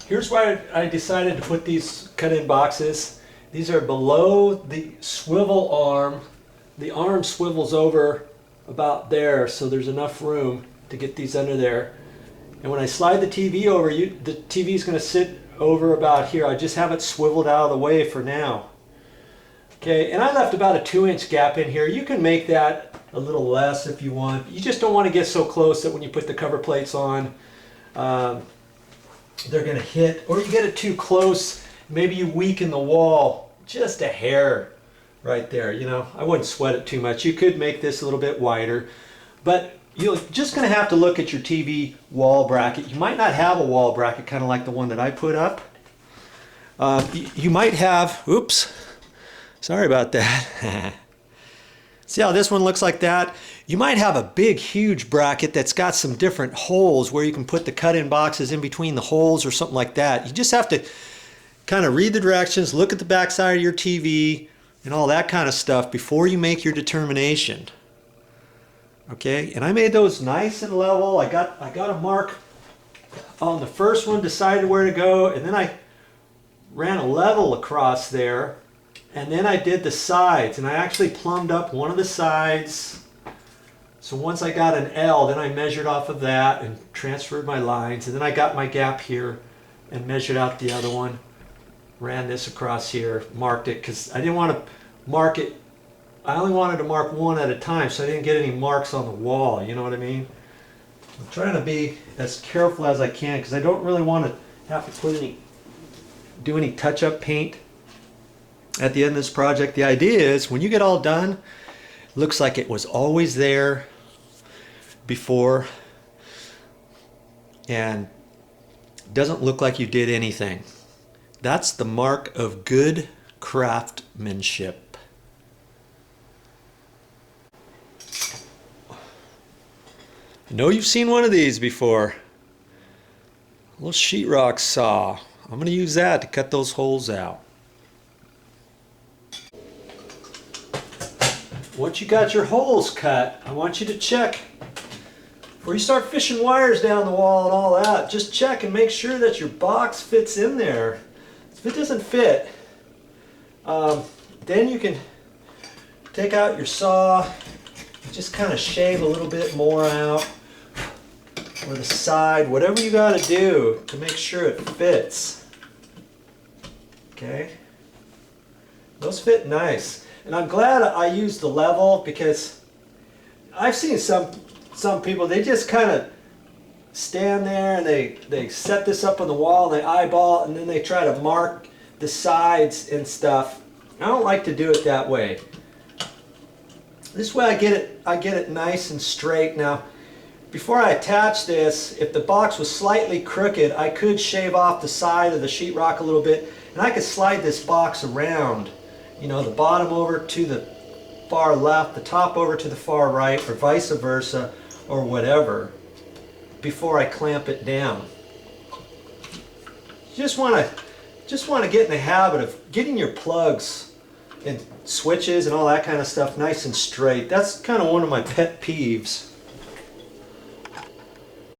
Here's why I decided to put these cut-in boxes. These are below the swivel arm. The arm swivels over about there, so there's enough room to get these under there. And when I slide the TV over, the TV is going to sit over about here. I just have it swiveled out of the way for now. Okay, and I left about a 2-inch gap in here. You can make that a little less if you want. You just don't want to get so close that when you put the cover plates on, they're going to hit, or you get it too close, maybe you weaken the wall just a hair right there. You know, I wouldn't sweat it too much. You could make this a little bit wider, but you're just going to have to look at your TV wall bracket. You might not have a wall bracket kind of like the one that I put up. You might have, oops, sorry about that. See how this one looks like that? You might have a big, huge bracket that's got some different holes where you can put the cut-in boxes in between the holes or something like that. You just have to kind of read the directions, look at the back side of your TV, and all that kind of stuff before you make your determination. Okay, and I made those nice and level. I got a mark on the first one, decided where to go, and then I ran a level across there. And then I did the sides, and I actually plumbed up one of the sides. So once I got an L, then I measured off of that and transferred my lines. And then I got my gap here and measured out the other one. Ran this across here, marked it, because I didn't want to mark it. I only wanted to mark one at a time, so I didn't get any marks on the wall, you know what I mean? I'm trying to be as careful as I can, because I don't really want to have to do any touch-up paint at the end of this project. The idea is when you get all done, it looks like it was always there before and doesn't look like you did anything. That's the mark of good craftsmanship. I know you've seen one of these before. A little sheetrock saw. I'm going to use that to cut those holes out. Once you got your holes cut, I want you to check, before you start fishing wires down the wall and all that, just check and make sure that your box fits in there. If it doesn't fit, then you can take out your saw, just kind of shave a little bit more out, or the side, whatever you got to do to make sure it fits. Okay? Those fit nice. And I'm glad I used the level, because I've seen some people, they just kind of stand there and they set this up on the wall and they eyeball and then they try to mark the sides and stuff. I don't like to do it that way. This way I get it nice and straight. Now, before I attach this, if the box was slightly crooked, I could shave off the side of the sheetrock a little bit, and I could slide this box around. You know, the bottom over to the far left, the top over to the far right, or vice versa, or whatever, before I clamp it down. You just want to get in the habit of getting your plugs and switches and all that kind of stuff nice and straight. That's kind of one of my pet peeves.